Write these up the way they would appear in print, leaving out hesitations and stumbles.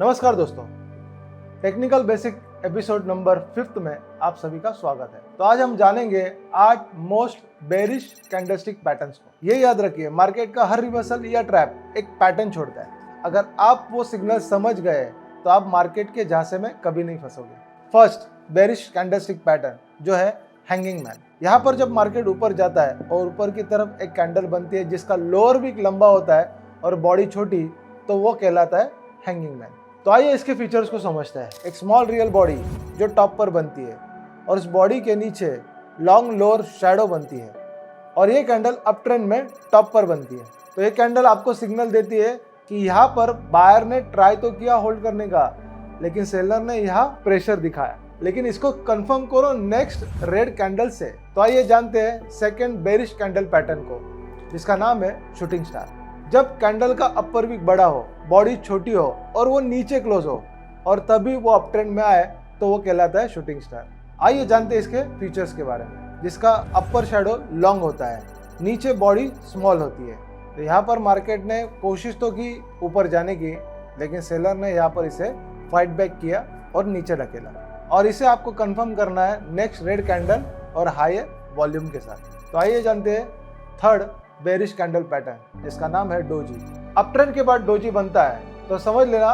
नमस्कार दोस्तों, technical basic episode number 5 में आप सभी का स्वागत है। तो आज हम जानेंगे 8 मोस्ट बेरिश कैंडलस्टिक पैटर्न्स को। ये याद रखिए, मार्केट का हर रिवर्सल या ट्रैप एक पैटर्न छोड़ता है। अगर आप वो सिग्नल समझ गए तो आप मार्केट के झांसे में कभी नहीं फंसोगे। फर्स्ट बेरिश कैंडलस्टिक पैटर्न जो है हैंगिंग मैन। यहाँ पर जब मार्केट ऊपर जाता है और ऊपर की तरफ एक कैंडल बनती है जिसका लोअर वीक लंबा होता है और बॉडी छोटी, तो वो कहलाता है हैंगिंग मैन। तो आइए इसके फीचर्स को समझते हैं। एक स्मॉल रियल बॉडी जो टॉप पर बनती है और इस बॉडी के नीचे लॉन्ग लोअर शैडो बनती है और ये कैंडल अप ट्रेंड में टॉप पर बनती है। तो ये कैंडल आपको सिग्नल देती है कि यहाँ पर बायर ने ट्राई तो किया होल्ड करने का, लेकिन सेलर ने यहाँ प्रेशर दिखाया। लेकिन इसको कंफर्म करो नेक्स्ट रेड कैंडल से। तो आइए जानते हैं सेकंड बेरिश कैंडल पैटर्न को, जिसका नाम है शूटिंग स्टार। जब कैंडल का अपर वीक बड़ा हो, बॉडी छोटी हो और वो नीचे क्लोज हो और तभी वो अप ट्रेंड में आए, तो वो कहलाता है शूटिंग स्टार। आइए जानते हैं इसके फीचर्स के बारे में। जिसका अपर शैडो लॉन्ग होता है, नीचे बॉडी स्मॉल होती है। तो यहाँ पर मार्केट ने कोशिश तो की ऊपर जाने की, लेकिन सेलर ने यहाँ पर इसे फाइट बैक किया और नीचे ढकेला। और इसे आपको कंफर्म करना है नेक्स्ट रेड कैंडल और हायर वॉल्यूम के साथ। तो आइए जानते हैं थर्ड बेरिश कैंडल पैटर्न, जिसका नाम है डोजी। अप ट्रेंड के बाद डोजी बनता है तो समझ लेना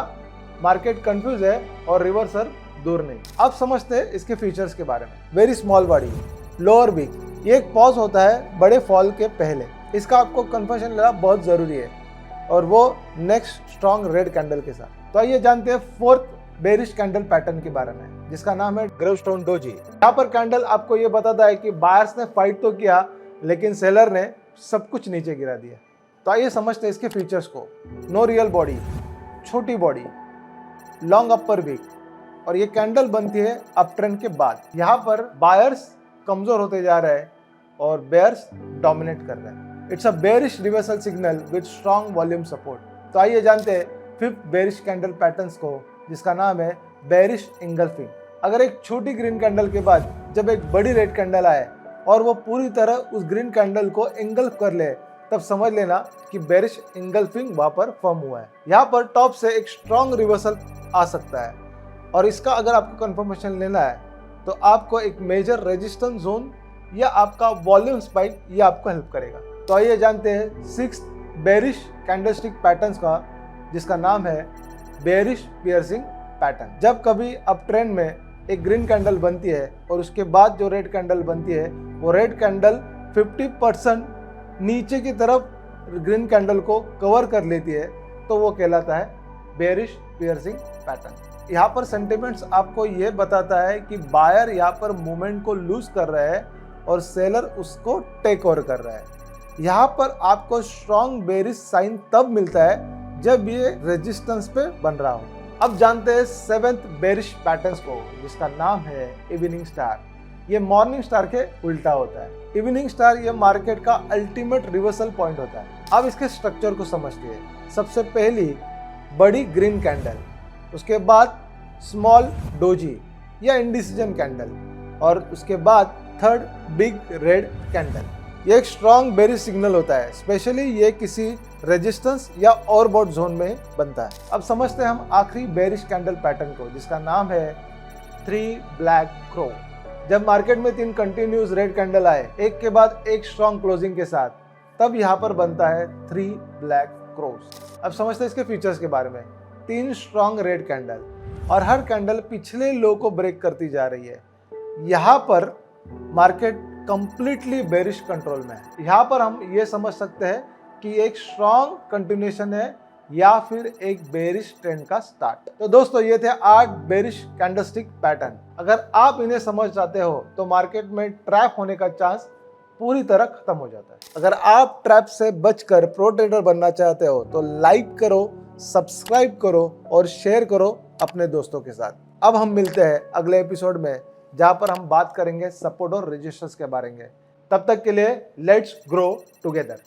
मार्केट कंफ्यूज है और रिवर्सल दूर नहीं। अब समझते हैं इसके फीचर्स के बारे में। Very small body, lower wick, ये एक पॉज होता है बड़े फॉल के पहले। इसका आपको कन्फर्मेशन लेना बहुत जरूरी है और वो नेक्स्ट स्ट्रॉन्ग रेड कैंडल के साथ। तो आइए जानते हैं फोर्थ बेरिश कैंडल पैटर्न के बारे में, जिसका नाम है ग्रेवस्टोन डोजी। यहाँ पर कैंडल आपको ये बताता है कि बायर्स ने फाइट तो किया, लेकिन सेलर ने सब कुछ नीचे गिरा दिया। तो आइए समझते हैं इसके फीचर्स को। नो रियल बॉडी, छोटी बॉडी, लॉन्ग अपर वीक और ये कैंडल बनती है अप ट्रेंड के बाद। यहाँ पर बायर्स कमजोर होते जा रहे हैं और बेयर्स डोमिनेट कर रहे हैं। It's a bearish reversal signal with strong volume support. तो आइए जानते हैं फिफ्थ बेरिश कैंडल पैटर्न्स को, जिसका नाम है बेरिश इंगल्फिंग। अगर एक छोटी ग्रीन कैंडल के बाद जब एक बड़ी रेड कैंडल आए और वो पूरी तरह उस ग्रीन कैंडल को इंगल्फ कर ले, तब समझ लेना कि बेरिश इंगल्फिंग वहां पर फॉर्म हुआ है। यहाँ पर टॉप से एक स्ट्रॉन्ग रिवर्सल आ सकता है और इसका अगर आपको कंफर्मेशन लेना है तो आपको एक मेजर रेजिस्टेंस जोन या आपका वॉल्यूम स्पाइक ये आपको हेल्प करेगा। तो आइए जानते हैं सिक्स्थ बेरिश कैंडलस्टिक पैटर्न्स का, जिसका नाम है बेरिश पियर्सिंग पैटर्न। जब कभी अप ट्रेंड में एक ग्रीन कैंडल बनती है और उसके बाद जो रेड कैंडल बनती है, वो रेड कैंडल 50% नीचे की तरफ ग्रीन कैंडल को कवर कर लेती है, तो वो कहलाता है बेरिश पियर्सिंग पैटर्न। यहाँ पर सेंटिमेंट्स आपको ये बताता है कि बायर यहाँ पर मूवमेंट को लूज कर रहा है और सेलर उसको टेक ओवर कर रहा है। यहाँ पर आपको स्ट्रॉन्ग बेरिश साइन तब मिलता है जब ये रेजिस्टेंस पे बन रहा हो। अब जानते हैं सेवेंथ बेरिश पैटर्न्स को, जिसका नाम है इवनिंग स्टार। ये मॉर्निंग स्टार के उल्टा होता है। इवनिंग स्टार ये मार्केट का अल्टीमेट रिवर्सल पॉइंट होता है। अब इसके स्ट्रक्चर को समझते हैं। सबसे पहली बड़ी ग्रीन कैंडल, उसके बाद स्मॉल डोजी या इंडिसीजन कैंडल और उसके बाद थर्ड बिग रेड कैंडल। ये एक स्ट्रॉन्ग बेरिश सिग्नल होता है। स्पेशली ये किसी रेजिस्टेंस या ओवरबॉट जोन में बनता है। अब समझते हैं हम आखिरी बेरिश कैंडल पैटर्न को, जिसका नाम है 3 ब्लैक क्रो। जब मार्केट में 3 कंटिन्यूस रेड कैंडल आए, एक के बाद एक स्ट्रॉन्ग क्लोजिंग के साथ, तब यहाँ पर बनता है 3 ब्लैक क्रोस। अब समझते हैं इसके फीचर्स के बारे में। 3 स्ट्रॉन्ग रेड कैंडल और हर कैंडल पिछले लो को ब्रेक करती जा रही है। यहाँ पर मार्केट कंप्लीटली बेरिश कंट्रोल में है। यहाँ पर हम ये समझ सकते हैं कि एक स्ट्रॉन्ग कंटिन्यूएशन है या फिर एक बेरिश ट्रेंड का स्टार्ट। तो दोस्तों, ये थे 8 बेरिश कैंडलस्टिक पैटर्न। अगर आप इन्हें समझ जाते हो तो मार्केट में ट्रैप होने का चांस पूरी तरह खत्म हो जाता है। अगर आप ट्रैप से बचकर प्रो ट्रेडर बनना चाहते हो तो लाइक करो, सब्सक्राइब करो और शेयर करो अपने दोस्तों के साथ। अब हम मिलते हैं अगले एपिसोड में, जहां पर हम बात करेंगे सपोर्ट और रेजिस्टेंस के बारे में। तब तक के लिए लेट्स ग्रो टुगेदर।